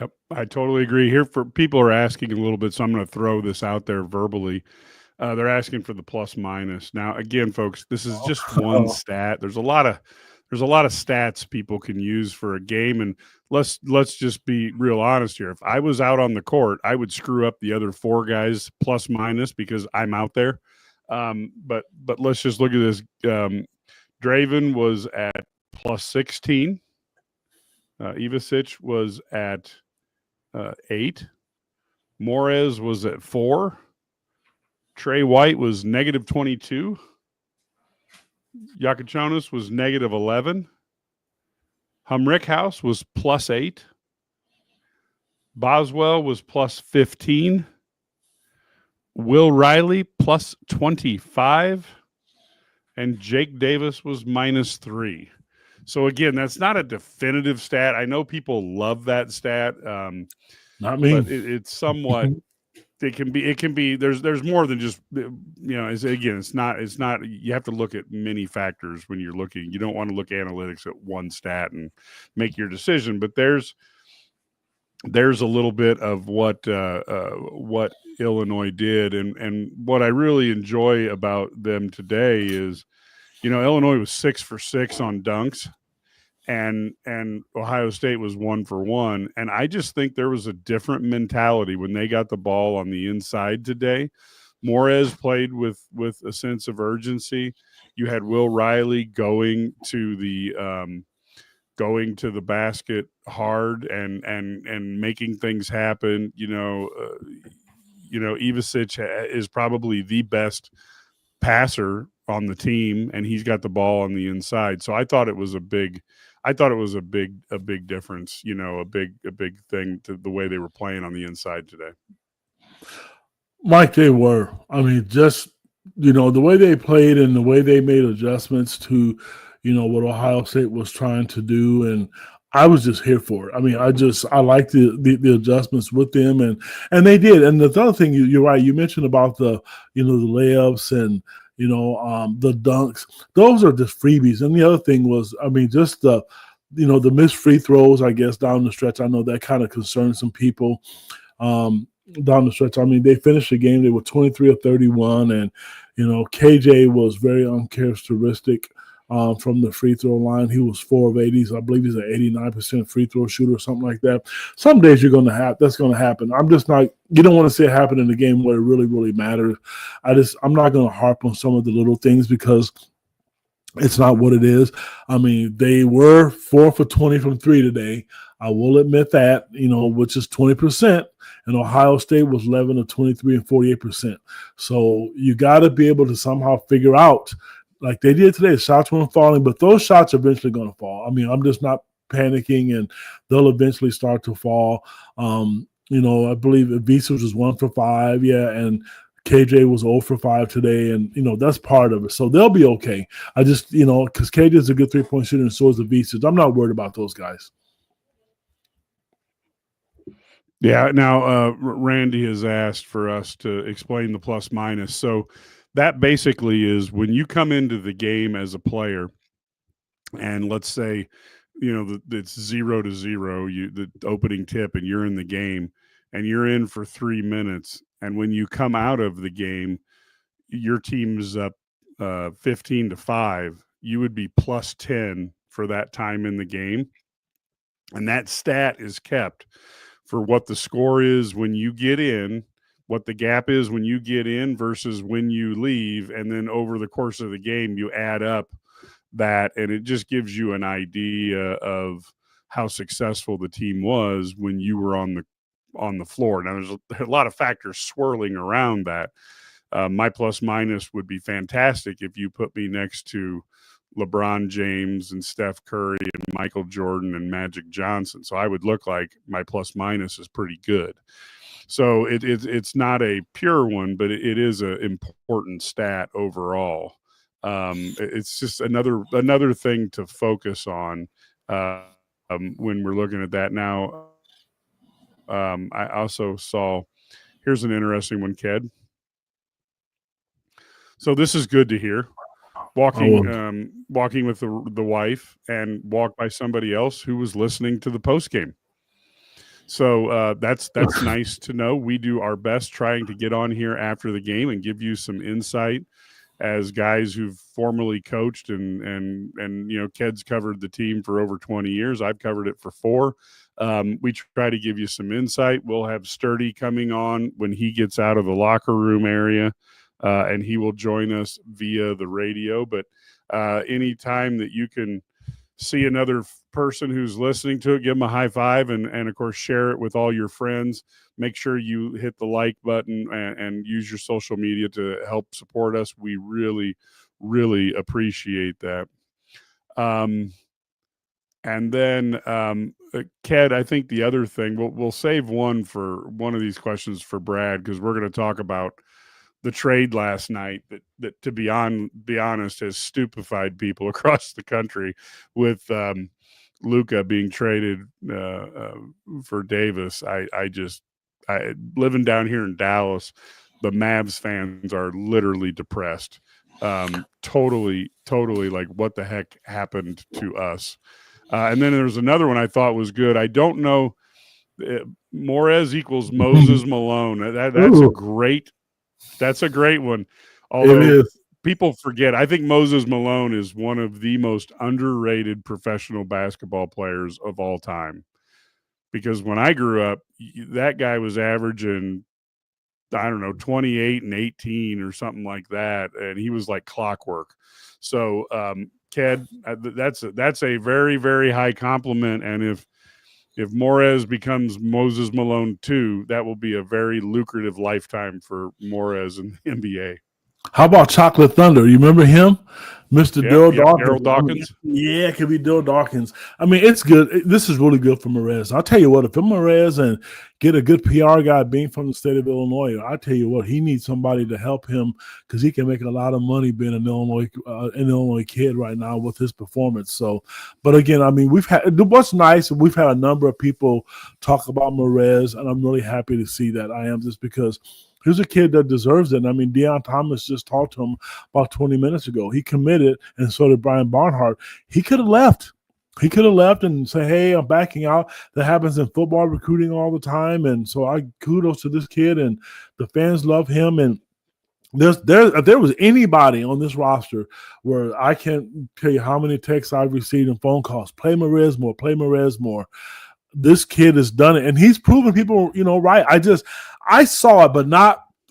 Yep, I totally agree. Here, for people are asking a little bit, so I'm going to throw this out there verbally. They're asking for the plus minus. Now, again, folks, this is just one stat. There's a lot of stats people can use for a game, and let's just be real honest here. If I was out on the court, I would screw up the other 4 guys plus minus because I'm out there. But let's just look at this. Draven was at plus 16. Ivasic was at 8. Morez was at 4. Trey White was negative 22. Yakachonis was negative 11. Humrickhouse was plus 8. Boswell was plus 15. Will Riley plus 25. and Jake Davis was -3. So again, that's not a definitive stat. I know people love that stat, Not me. but it's somewhat. It can be. There's more than just It's not. You have to look at many factors when you're looking. You don't want to look analytics at one stat and make your decision. But there's a little bit of what Illinois did, and what I really enjoy about them today is, Illinois was 6 for 6 on dunks, and Ohio State was 1 for 1. And I just think there was a different mentality when they got the ball on the inside today. Morez played with a sense of urgency. You had Will Riley going to the basket hard and making things happen. Ivasic is probably the best passer on the team, and he's got the ball on the inside. So I thought it was a big difference, a big thing to the way they were playing on the inside today. Mike, they were. I mean, just, the way they played and the way they made adjustments to, what Ohio State was trying to do. And I was just here for it. I mean, I like the adjustments with them, and they did. And the other thing, you're right. You mentioned about the layups and, the dunks. Those are just freebies. And the other thing was, I mean, just the missed free throws, I guess, down the stretch. I know that kind of concerned some people down the stretch. I mean, they finished the game. They were 23 of 31. And, KJ was very uncharacteristic from the free throw line. He was 4 of 80. I believe he's an 89% free throw shooter or something like that. Some days that's going to happen. I'm just not, you don't want to see it happen in the game where it really, really matters. I'm not going to harp on some of the little things because it's not what it is. I mean, they were 4 for 20 from 3 today. I will admit that, which is 20%. And Ohio State was 11 of 23 and 48%. So you got to be able to somehow figure out, like they did today, shots weren't falling, but those shots are eventually going to fall. I mean, I'm just not panicking, and they'll eventually start to fall. I believe Visas was 1 for 5, and KJ was 0 for 5 today, and, that's part of it. So they'll be okay. I just, because KJ is a good three-point shooter and so is the Visas. I'm not worried about those guys. Yeah. Now, Randy has asked for us to explain the plus minus. So that basically is when you come into the game as a player, and let's say, it's 0-0, the opening tip, and you're in the game, and you're in for 3 minutes. And when you come out of the game, your team's up 15-5. You would be plus 10 for that time in the game. And that stat is kept for what the score is when you get in, what the gap is when you get in versus when you leave. And then over the course of the game, you add up that, and it just gives you an idea of how successful the team was when you were on the floor. Now, there's a lot of factors swirling around that. My plus minus would be fantastic if you put me next to LeBron James and Steph Curry and Michael Jordan and Magic Johnson. So I would look like my plus minus is pretty good. So it's not a pure one, but it is an important stat overall. It's just another thing to focus on when we're looking at that. Now, I also saw, here's an interesting one, Ked. So this is good to hear. Walking with the wife, and walked by somebody else who was listening to the postgame. So that's nice to know. We do our best trying to get on here after the game and give you some insight as guys who've formerly coached and Ked's covered the team for over 20 years. I've covered it for 4. We try to give you some insight. We'll have Sturdy coming on when he gets out of the locker room area. And he will join us via the radio. But anytime that you can see another person who's listening to it, give them a high five, and of course, share it with all your friends. Make sure you hit the like button and use your social media to help support us. We really, really appreciate that. And then, Ked, I think the other thing, we'll save one of these questions for Brad, because we're going to talk about the trade last night that to be honest has stupefied people across the country with Luka being traded for Davis. I living down here in Dallas, the Mavs fans are literally depressed. Totally like what the heck happened to us. And then there's another one I thought was good. I don't know. Morez equals Moses Malone. That's a great one. Although people forget, I think Moses Malone is one of the most underrated professional basketball players of all time. Because when I grew up, that guy was averaging, I don't know, 28 and 18 or something like that, and he was like clockwork. So, Ked, that's a very, very high compliment. And if Morez becomes Moses Malone too, that will be a very lucrative lifetime for Morez in the NBA. How about Chocolate Thunder? You remember him? Mr. Daryl Dawkins? Yeah, it could be Daryl Dawkins. I mean, it's good. This is really good for Morez. I'll tell you what, if I'm Morez and get a good PR guy being from the state of Illinois, I'll tell you what, he needs somebody to help him because he can make a lot of money being an Illinois kid right now with his performance. So, but again, I mean, what's nice, we've had a number of people talk about Morez, and I'm really happy to see that. I am, just because here's a kid that deserves it. And I mean, Deion Thomas just talked to him about 20 minutes ago. He committed, and so did Brian Barnhart. He could have left. He could have left and say, hey, I'm backing out. That happens in football recruiting all the time. And so I kudos to this kid, and the fans love him. And if there was anybody on this roster where I can't tell you how many texts I've received and phone calls, play Morez more, play Morez more. This kid has done it, and he's proven people, right. I saw it, but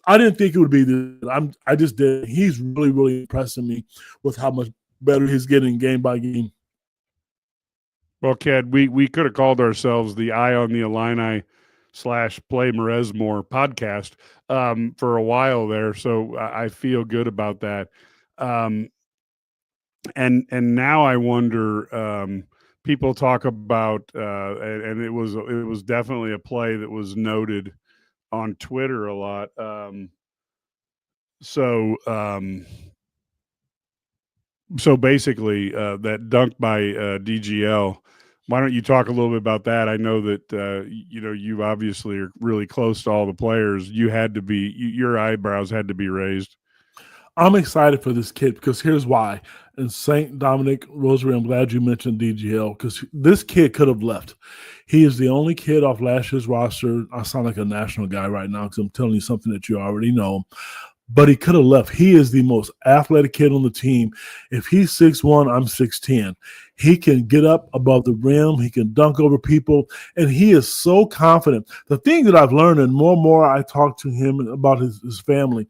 I didn't think it would be this. I just did. He's really, really impressing me with how much better he's getting game by game. Well, Ked, we could have called ourselves the Eye on the Illini /Play Morez More podcast for a while there, so I feel good about that. And now I wonder. People talk about, and it was definitely a play that was noted on Twitter a lot. So basically, that dunk by DGL. Why don't you talk a little bit about that? I know that you obviously are really close to all the players. Your eyebrows had to be raised. I'm excited for this kid because here's why. And St. Dominic Rosary, I'm glad you mentioned DGL because this kid could have left. He is the only kid off last year's roster. I sound like a national guy right now because I'm telling you something that you already know. But he could have left. He is the most athletic kid on the team. If he's 6'1", I'm 6'10". He can get up above the rim. He can dunk over people. And he is so confident. The thing that I've learned, and more I talk to him about his family,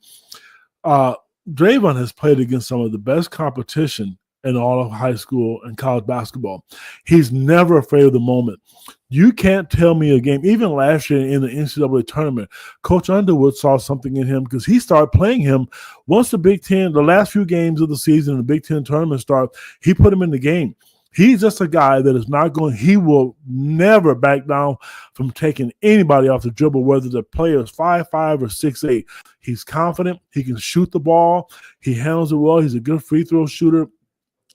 Draymond has played against some of the best competition in all of high school and college basketball. He's never afraid of the moment. You can't tell me a game, even last year in the NCAA tournament, Coach Underwood saw something in him because he started playing him once the last few games of the season, the Big Ten tournament started, he put him in the game. He's just a guy that is not going – he will never back down from taking anybody off the dribble, whether the player is 5'5" or 6'8". He's confident. He can shoot the ball. He handles it well. He's a good free throw shooter.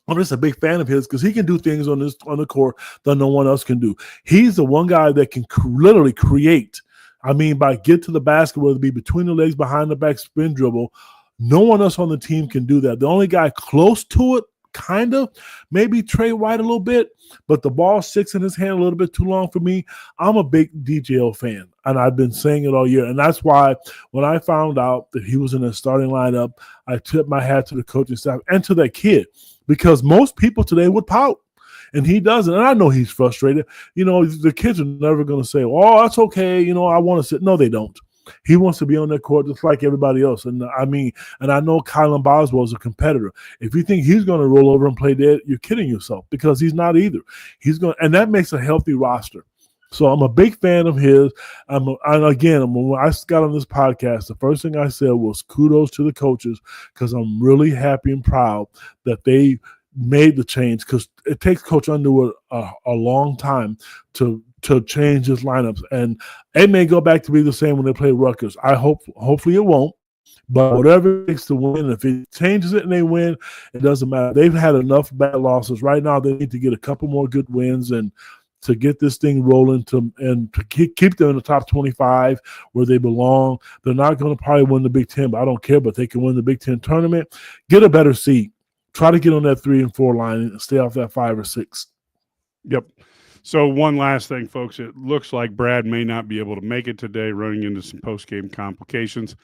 I'm just a big fan of his because he can do things on the court that no one else can do. He's the one guy that can literally create. I mean, by get to the basket, whether it be between the legs, behind the back, spin dribble, no one else on the team can do that. The only guy close to it, kind of, maybe Trey White a little bit, but the ball sticks in his hand a little bit too long for me. I'm a big DJL fan, and I've been saying it all year, and that's why when I found out that he was in the starting lineup, I tipped my hat to the coaching staff and to that kid, because most people today would pout, and he doesn't, and I know he's frustrated. The kids are never going to say, oh, that's okay, I want to sit. No, they don't. He wants to be on that court just like everybody else. And I know Kylan Boswell is a competitor. If you think he's going to roll over and play dead, you're kidding yourself, because he's not either. And that makes a healthy roster. So I'm a big fan of his. And again, when I got on this podcast, the first thing I said was kudos to the coaches, because I'm really happy and proud that they made the change, because it takes Coach Underwood a long time to change his lineups, and it may go back to be the same when they play Rutgers. Hopefully it won't, But whatever it takes to win, if it changes it and they win, it doesn't matter. They've had enough bad losses. Right now, they need to get a couple more good wins and to get this thing rolling and to keep them in the top 25 where they belong. They're not going to probably win the Big Ten, but I don't care. But they can win the Big Ten tournament, get a better seat, try to get on that 3 and 4 line and stay off that 5 or 6. Yep. So one last thing, folks. It looks like Brad may not be able to make it today, running into some post-game complications.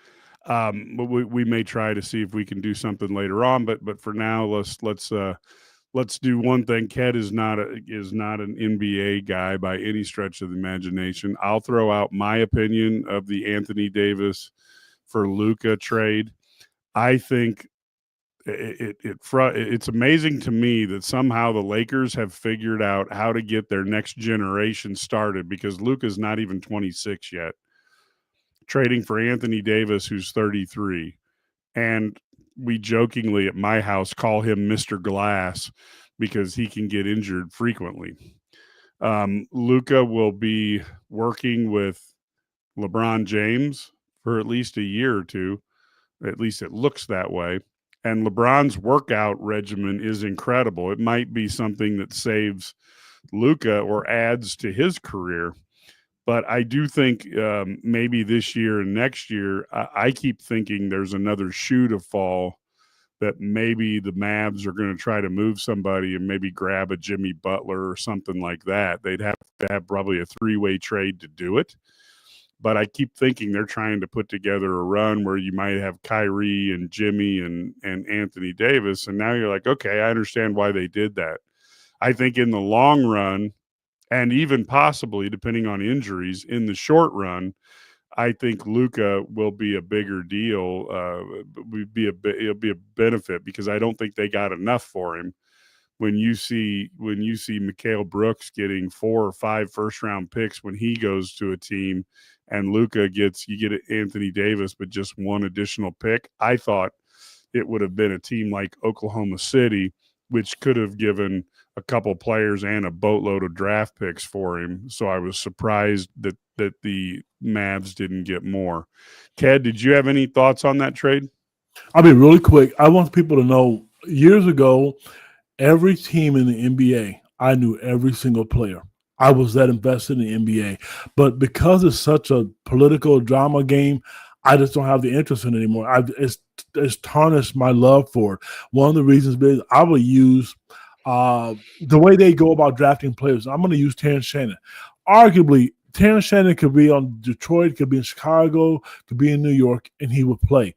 But we may try to see if we can do something later on. But for now, let's do one thing. Ked is not an NBA guy by any stretch of the imagination. I'll throw out my opinion of the Anthony Davis for Luka trade. I think it's amazing to me that somehow the Lakers have figured out how to get their next generation started, because Luka's not even 26 yet. Trading for Anthony Davis, who's 33. And we jokingly at my house call him Mr. Glass because he can get injured frequently. Luka will be working with LeBron James for at least a year or two. At least it looks that way. And LeBron's workout regimen is incredible. It might be something that saves Luka or adds to his career. But I do think maybe this year and next year, I keep thinking there's another shoe to fall, that maybe the Mavs are going to try to move somebody and maybe grab a Jimmy Butler or something like that. They'd have to have probably a 3-way trade to do it. But I keep thinking they're trying to put together a run where you might have Kyrie and Jimmy and Anthony Davis. And now you're like, okay, I understand why they did that. I think in the long run, and even possibly, depending on injuries, in the short run, I think Luka will be a bigger deal. It'll be a benefit, because I don't think they got enough for him. When you see Mikal Brooks getting 4 or 5 first-round picks when he goes to a team, and Luka you get Anthony Davis, but just one additional pick, I thought it would have been a team like Oklahoma City, which could have given a couple players and a boatload of draft picks for him. So I was surprised that the Mavs didn't get more. Ked, did you have any thoughts on that trade? I'll be really quick. I want people to know, years ago, every team in the NBA, I knew every single player. I was that invested in the NBA. But because it's such a political drama game, I just don't have the interest in it anymore. It's tarnished my love for it. One of the reasons is I will use the way they go about drafting players. I'm going to use Terrence Shannon. Arguably, Terrence Shannon could be on Detroit, could be in Chicago, could be in New York, and he would play.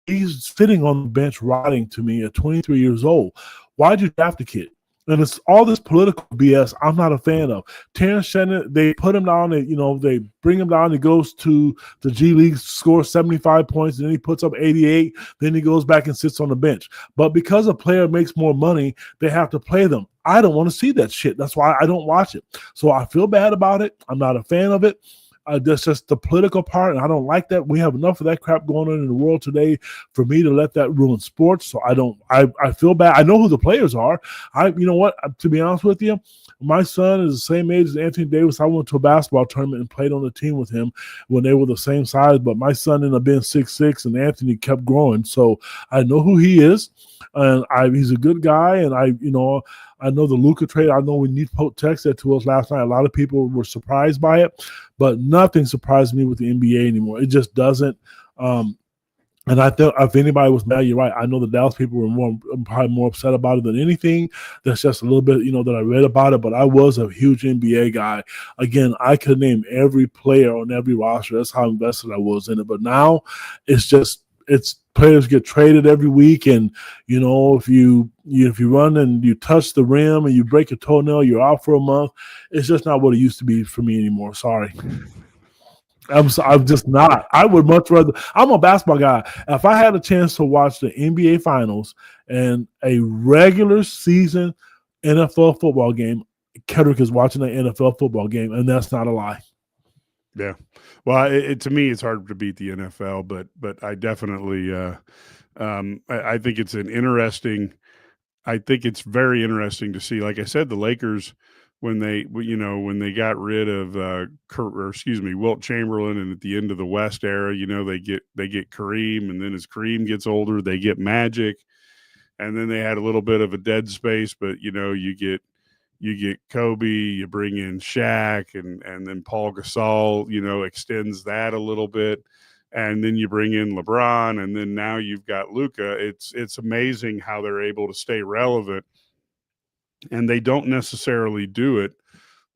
He's sitting on the bench writing to me at 23 years old. Why'd you draft the kid? And it's all this political BS I'm not a fan of. Terrence Shannon, they put him down, they bring him down, he goes to the G League, scores 75 points, and then he puts up 88, then he goes back and sits on the bench. But because a player makes more money, they have to play them. I don't want to see that shit. That's why I don't watch it. So I feel bad about it. I'm not a fan of it. That's just the political part, and I don't like that. We have enough of that crap going on in the world today for me to let that ruin sports. So I feel bad. I know who the players are. You know what? To be honest with you, my son is the same age as Anthony Davis. I went to a basketball tournament and played on the team with him when they were the same size, but my son ended up being 6'6", and Anthony kept growing. So I know who he is, and he's a good guy, and I know the Luka trade. I know when Neat texted that to us last night, a lot of people were surprised by it, but nothing surprised me with the NBA anymore. It just doesn't. And I thought if anybody was mad, you're right. I know the Dallas people were probably more upset about it than anything. That's just a little bit, that I read about it, but I was a huge NBA guy. Again, I could name every player on every roster. That's how invested I was in it. But now it's players get traded every week, and if you run and you touch the rim and you break a toenail, you're out for a month. It's just not what it used to be for me anymore. Sorry. I'm just not. I would much rather. I'm a basketball guy. If I had a chance to watch the NBA Finals and a regular season NFL football game, Kedrick is watching an NFL football game, and that's not a lie. Yeah. Well, to me, it's hard to beat the NFL, but I definitely, I think it's I think it's very interesting to see. Like I said, the Lakers when they got rid of Wilt Chamberlain, and at the end of the West era, they get Kareem, and then as Kareem gets older, they get Magic, and then they had a little bit of a dead space, but you get Kobe, you bring in Shaq, and then Paul Gasol, extends that a little bit, and then you bring in LeBron, and then now you've got Luka. It's amazing how they're able to stay relevant, and they don't necessarily do it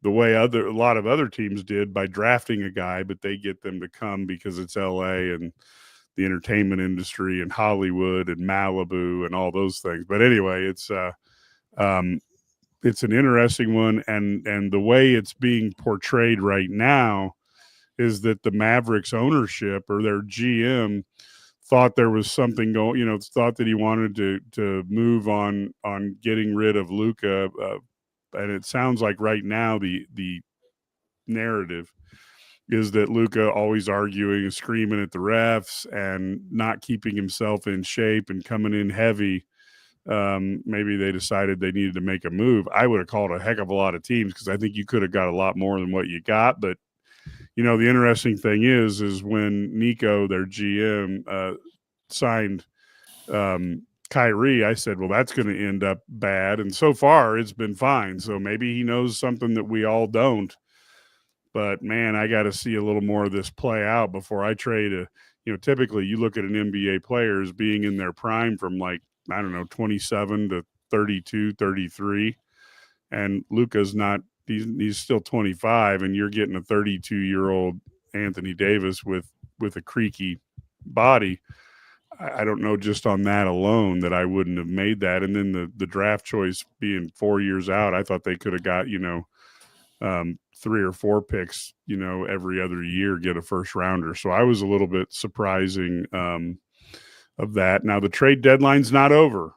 the way a lot of other teams did by drafting a guy, but they get them to come because it's LA and the entertainment industry and Hollywood and Malibu and all those things. But anyway, it's an interesting one, and the way it's being portrayed right now is that the Mavericks ownership or their GM thought there was something going, thought that he wanted to move on getting rid of Luka, and it sounds like right now the narrative is that Luka always arguing and screaming at the refs and not keeping himself in shape and coming in heavy. Maybe they decided they needed to make a move. I would have called a heck of a lot of teams because I think you could have got a lot more than what you got. But, the interesting thing is when Nico, their GM, signed Kyrie, I said, well, that's going to end up bad. And so far it's been fine. So maybe he knows something that we all don't. But man, I got to see a little more of this play out before I trade typically you look at an NBA player as being in their prime from 27 to 32, 33. And Luka's not, he's still 25, and you're getting a 32-year-old Anthony Davis with a creaky body. I don't know, just on that alone that I wouldn't have made that. And then the draft choice being 4 years out, I thought they could have got, 3 or 4 picks, every other year, get a first rounder. So I was a little bit surprising of that. Now the trade deadline's not over.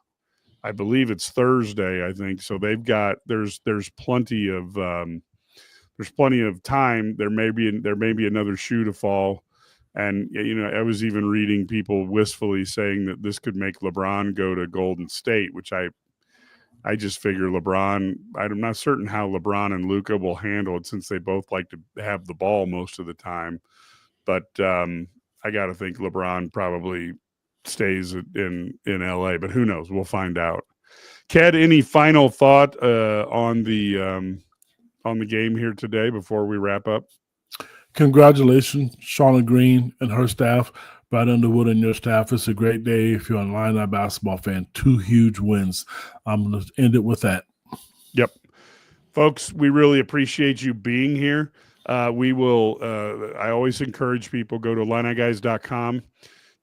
I believe it's Thursday, I think. So they've got, there's plenty of time. There may be another shoe to fall. And, I was even reading people wistfully saying that this could make LeBron go to Golden State, which I just figure LeBron, I'm not certain how LeBron and Luka will handle it since they both like to have the ball most of the time. But I got to think LeBron probably stays in LA, but who knows? We'll find out. Ked, any final thought on the game here today before we wrap up? Congratulations, Shauna Green and her staff. Brad Underwood and your staff. It's a great day if you're an Illini basketball fan. 2 huge wins. I'm going to end it with that. Yep. Folks, we really appreciate you being here. We will, I always encourage people, go to IlliniGuys.com,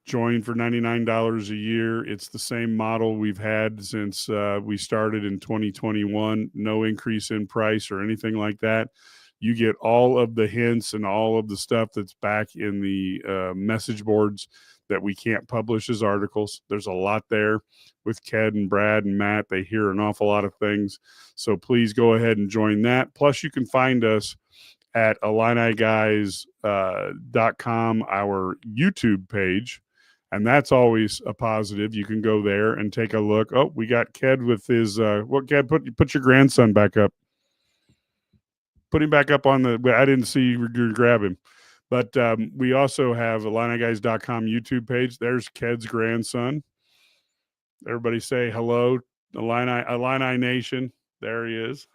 join for $99 a year. It's the same model we've had since we started in 2021. No increase in price or anything like that. You get all of the hints and all of the stuff that's back in the message boards that we can't publish as articles. There's a lot there with Ked and Brad and Matt. They hear an awful lot of things. So please go ahead and join that. Plus, you can find us at IlliniGuys.com, our YouTube page. And that's always a positive. You can go there and take a look. Oh, we got Ked with his Ked, put your grandson back up. Put him back up on I didn't see you grab him. But we also have IlliniGuys.com YouTube page. There's Ked's grandson. Everybody say hello, Illini Nation. There he is.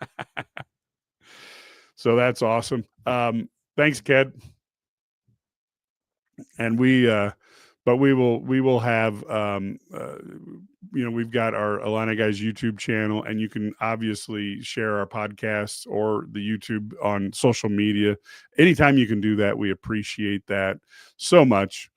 So that's awesome. Thanks, Ked. And we will have we've got our Illini Guys YouTube channel, and you can obviously share our podcasts or the YouTube on social media. Anytime you can do that, we appreciate that so much.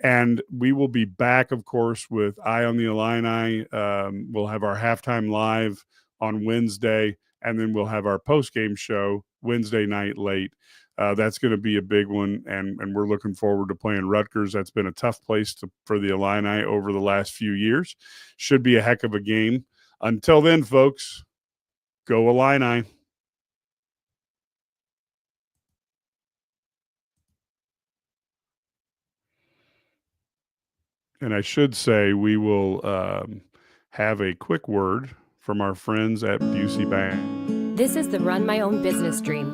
And we will be back, of course, with Eye on the Illini. We'll have our halftime live on Wednesday, and then we'll have our post-game show Wednesday night late. That's going to be a big one, and we're looking forward to playing Rutgers. That's been a tough place for the Illini over the last few years. Should be a heck of a game. Until then, folks, go Illini. And I should say we will have a quick word from our friends at Busey Bank. This is the run my own business dream.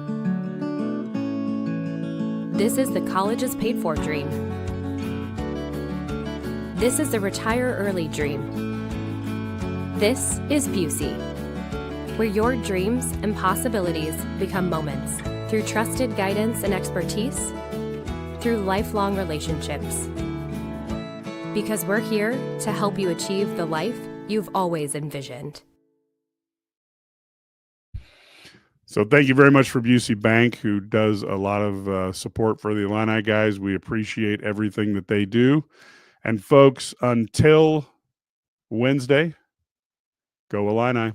This is the college is paid for dream. This is the retire early dream. This is Busey, where your dreams and possibilities become moments through trusted guidance and expertise, through lifelong relationships. Because we're here to help you achieve the life you've always envisioned. So thank you very much for Busey Bank, who does a lot of support for the Illini guys. We appreciate everything that they do. And folks, until Wednesday, go Illini.